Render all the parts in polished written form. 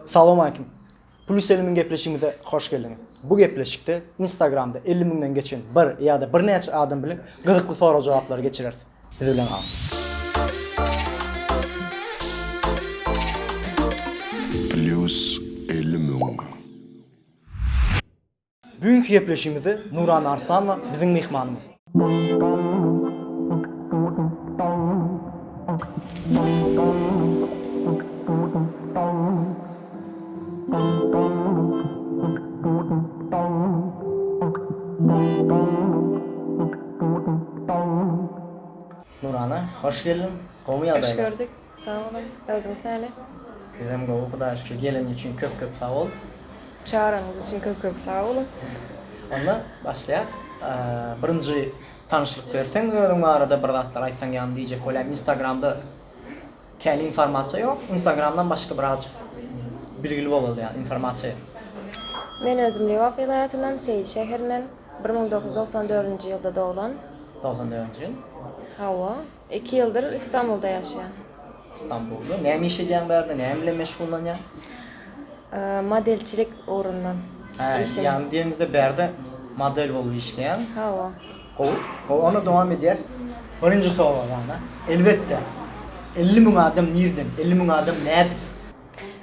Assalamu alaykum. Plus 50 gepleşigine hoş geldiniz. Bu gepleşikde Instagram'da 50 000'den geçen bir ya da bir neçe adam bilen gyzykly soru jogaplar geçirer. Biz bilen al. Plus 50 000. Bugünkü gepleşigimizde Nuran Arslanova bizim mehmanımız. Nurana, hoş geldin. Komu Hoş gördük. Sağ olun. Özünüz näle? Bizim gowy kudaşky gelen için köp sağ ol. Çağıranız için köp sağ olun. Onda başlayak. Birinci tanışlık bersen, özüň arada bir zatlar aýtsaň ýany diýjek bolam. Instagramda käli informasiýa ýok. Instagramdan başga bir azıcık bilgili boldy ýani informasiýa. Men özüm Liwaf vilayatyndan, Seyit şäherinden 1994-nji ýylda doğulan. 94-nji ýyl. Hawa 2 ýyldyr İstanbulda ýaşaýan. İstanbulda. Näme iş edýän berde, näme bilen meşgullanýan? Modelçilik uğrundan. işim. Yani diýerimizde berde model bolup işleýän. Hawa. Ona devam edýäs. Birinji soru ýani. Elbetde 50 000 adam nirden, 50 000 adam nädip?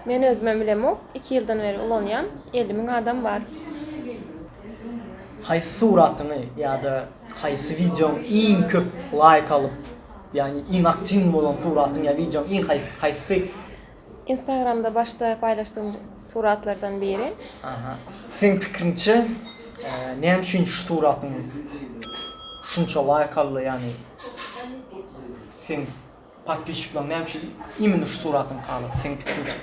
Men özüm bilemok 2 ýyldan beri ulanýan 50 000 adam bar. Haýsy suratyny ýa-da haýsy videoň iň köp like alyp, ýani iň aktiv bolan suratyň ýa videoň iň haýsy? Instagramda başta paylaştığım suratlardan biri. Aha. Sen pikrinçe näme üçin şu suratyň şunça like aldy ýani? Sen patpişikler näme üçin iň şu suratyň kalyp? Sen pikrinçe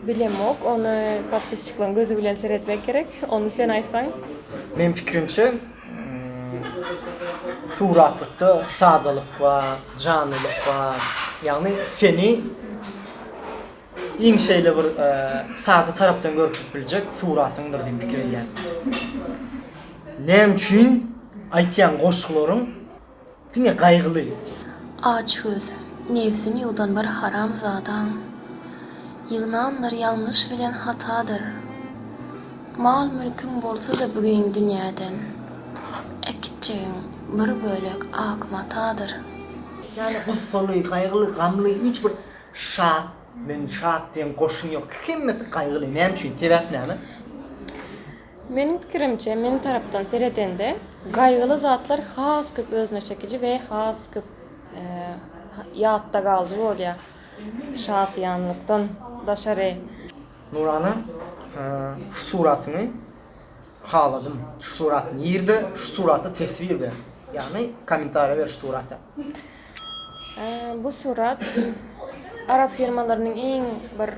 Bilemok, onu patpişçiklerin gözü bilen seyretmek gerek. Onu sen aýtsaň. men pikrimçe suratlykda sadalyk bar, janylyk bar. Ýani seni iň şeýle bir sady tarapdan görüp biljek suratyňdyr diýip pikir edýän. Näme üçin aýtýan goşgularyň diňe gaýgyly? Aç göz, nefsini yudan bir haram zadan. Yığınanlar yanlış bilen hatadır. Mal mülkün bolsa da bugün dünýäden. Ekitçeğin bir bölek akmatadır. Yani gussaly, gaýgyly, gamly hiç bir şat, men şat diýen goşun ýok. Hemmesi gaýgyly. Näme üçin? Sebäp näme? Benim pikirimçe, men tarapdan seyredende gaýgyly zatlar has köp özüne çekici ve has köp ýatda galyjy bolýar. Şat ýanlykdan daşary. Nurana, şu suratyny haladım. Şu suratyny ýerde, şu suraty tesvir ber. Yani kommentariýa ber şu surata. Bu surat Arap firmalarının en bir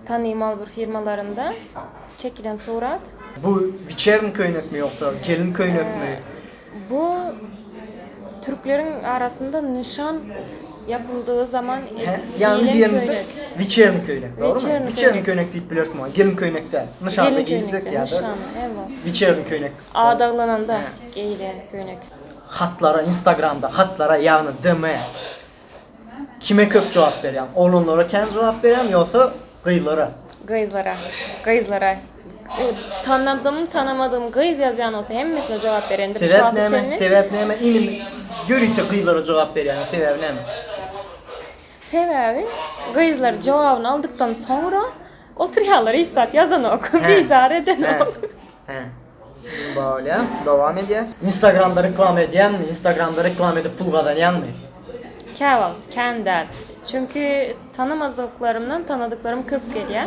tanımalı bir firmalarında çekilen surat. Bu Viçerin köýnek mi ýoksa gelin köýnek mi? Bu Türklerin arasında nişan yapıldığı zaman Yani giyilen diýerimizde köýnek. Viçerin köýnek, doğru mu? Viçerin Viçerin köýnek. köýnek diýip bilersiň ama gelin köýnekde. Nişanda Gelin giyilecek köýnekde, ýa-da nişan, evet. Viçerin köýnek. Ağdaglananda giyilen köýnek. Hatlara, Instagramda hatlara ýagny DM. Kime köp jogap berýän? Olanlara kän jogap berýän ýoksa gyzlara? Gyzlara. Tanımadığım gyz ýazýan olsa hemmesine jogap berendir. Sebäp näme? Sebäp näme? Imin görýte gyzlara jogap berýän. Sebäp näme? Sebebi gyzlar jogabyny aldıktan sonra oturýarlar iş saat ýazan ok, bizar eden ok. He. Böyle devam edýär. Instagramda reklam edýänmi? Instagramda reklam edip pul gazanýanmy? Käwagt, kändäl. Çünkü tanımadıklarımdan tanıdıklarım köp gelýär.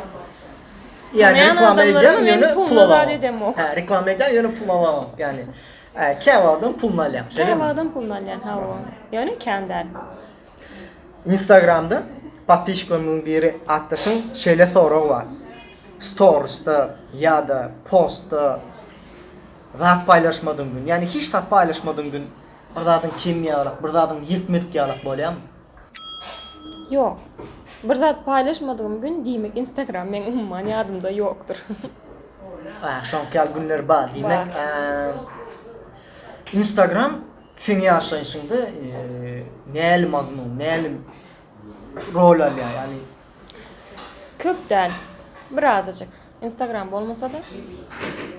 Yani Tanıyan reklam adamlarımı edýän men ýöne puluna pul zat alamam. edem ok. He, reklam edýän ýöne pul alamam. Yani käwagdan pulunu alýan. Käwagdan pulunu alýan hawa. Yani kändäl. Instagramda patpişiklerimden biri atdyşyň şeýle soragy bar. Stories'da ýa-da postda zat paylaşmadığın gün, yani hiç zat paylaşmadığın gün bir zatyň kemýärlik, bir zatyň ýetmedikýärlik bolýarmy? Yok. Bir zat paylaşmadığım gün diýmek Instagram men umman ýadymda ýokdur. Şoňky günler bar diýmek. Instagram sen ýaşaýşyňda näli mazmun, näli rol alýar, yani köp däl. Birazcık. Instagram bolmasa da.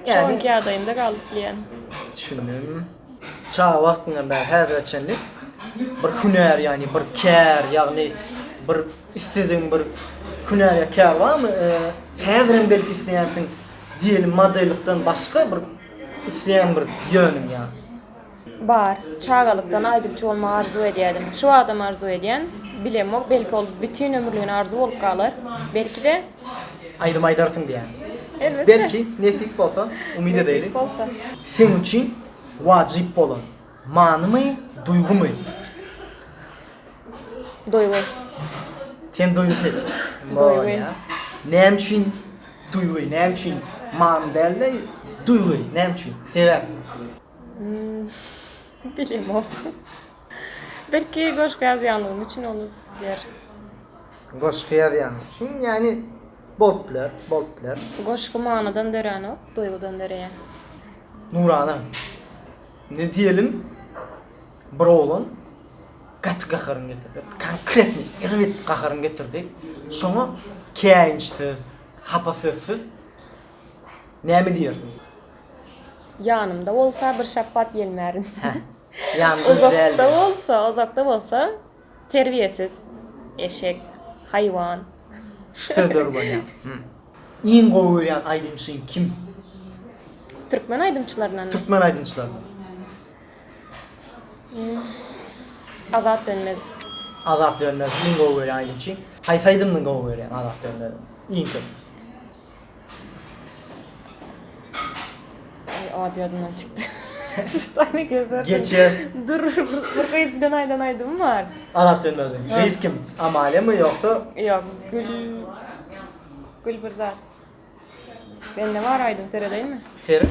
Yani- Şonki adayımda kalıp diyen. Düşündüm. Çağ wagtyňdan bäri häzirçenlik bir hüner yani bir kär yani bir istediğin bir hüner ya kär barmy? Häzirin belki isleýänsiň diýelim modellikden başga bir isleýän bir ýönüm ýa. Bar, çağalıktan aýdypçy bolma arzu edýärdim. Şu adam arzu edýän, bilemok, belki ol bütün ömürlüğüne arzu bolup galar. Belki de Aýdym aýdarsyň diýär. elbette. Belki nesip bolsa, umid edeylik. Bolsa. Sen üçin wajyp bolan manymy, duýgumy? Doygu. Sen duýgu seç. Duýgu. Näme üçin duýgu, näme üçin many däl, duýgu, näme üçin? Sebäp. Bilemok. Belki goşka ýazýanlygym üçin onu der. Goşky ýazýan üçin ýani bolup biler, bolup biler. Goşka manadan dören o, doýgudan döreýän. Nurana. Ne diýelim? Bir oğlan gat gaharyn getirdi. Konkretni, irwit gaharyn getirdi. Şoňa käýinçsiz, hapasyz. Näme diýersiň? Yanımda bolsa bir şappat gelmerin. Yani Uzakta bolsa terbiyesiz, eşek, hayvan. şüpheler var ya. İň gowy berýän aýdymçyň kim? Türkmen aydımçılarından. Türkmen aydymçylar. Azat Dönmez. Azat Dönmez iň gowy berýän aýdymçy. Haýsy aýdymyň gowy berýän Azat Dönmez. Iň köp. Ay adi adından çıktı. Tane gözler. Geçer. Dur, bir kayısından aydan aydım var. Azat Dönmez. Reis kim? Amale mi yoksa? Yok, Gül bir zat. Bende var aydım, sere değil mi? Seri.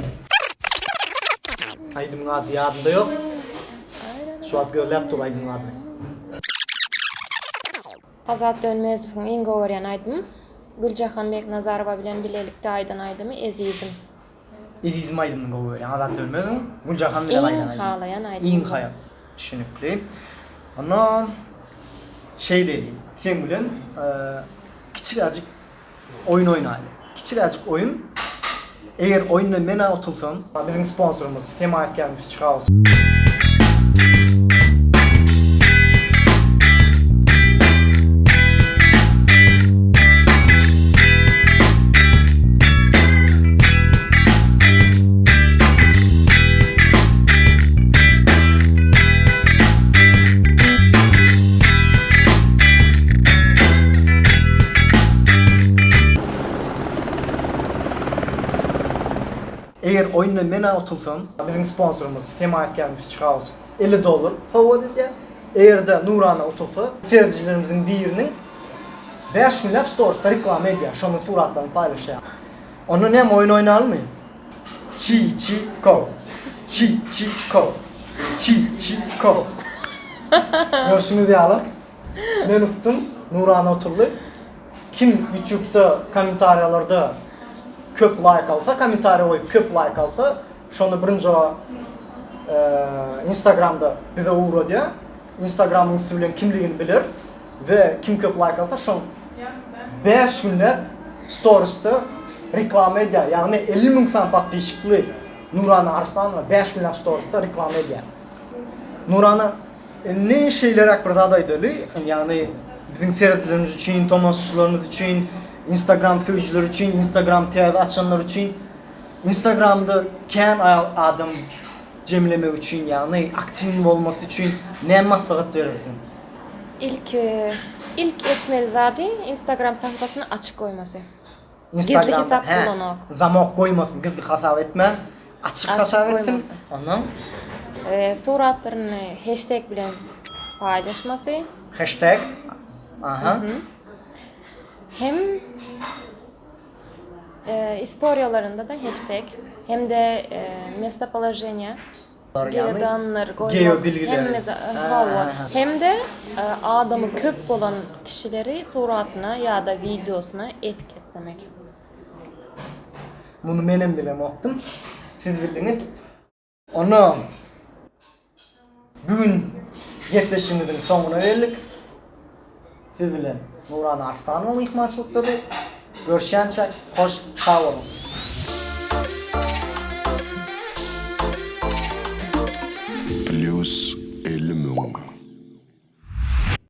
Aydımın adı yadında yok. Şu an gözlep dur Aydımın adı. Azat Dönmez'in en gowaryan aydım. Güljahan Beknazarowa bilen bilelikde aydan aydımı ezizim. İzizim Aydımın gowy berýän Azat Dönmez. Güljahan bilen aydan En aydım. halayan aydım. İň hayat. Düşünükli. Ana şey deyli. Sen bilen kiçikacık oyun oynaylı. Kiçikacık oyun. Eğer oyunla mena otulsan, bizim sponsorumuz Himayetkarımız çıka olsun. Eğer oyunla mena otulsan, bizim sponsorumuz Himayetkarımız çıka olsun. $50 favor edýär. Eğer de Nurana otulsa, seyircilerimizin birinin 5 günlap stories'ta reklam edýär. Şonun suratlaryny paylaşýar. Onu näme oyun oynalmy? Chi chi ko. Chi chi ko. Chi chi ko. Görüşünü diýerler. Men utdum. Nurana otuldy. Kim YouTube'da komentaryalarda köp like alsa, komentarya koyup köp like alsa, şonu birinci Instagram'da bize uğra diye, Instagram'ın bilen kimligini bilir ve kim köp like alsa, şonu 5 günler stories'ta reklam edýär. Yani 50.000 fan patlyşykly Nurana Arslanova 5 günler stories'ta reklam edýär. Nurana ne şeyler bir zat aýdyly, yani bizim seyircilerimiz üçin, tomasçılarımız üçin, Instagram föyücüler üçin, Instagram TV açanlar üçin, Instagram'da kän adam jemleme üçin, yani aktiv bolmasy üçin näme maslahat berersiň? İlk etmeli zady Instagram sayfasını açık koyması. Instagram'da Gizli hesap kullanmak. Zamok koymasın, gizli hesap etmän, açık hesap etsin. koymasın. Anlam? Suratlarını hashtag bilen paylaşması. Hashtag. Aha. Hem istoriyalarında da hashtag, hem de местоположение, geodanlar Geo bilgileri. hem de adamı köp olan kişileri suratına ya da videosuna etiketlemek. Bunu menem bilem okudum. Siz bildiniz. Onu bugün yetleşimizin sonuna geldik. Siz bilen Nuran Arslanova mehmançılıktadır. Görüşençe hoş sağ olun.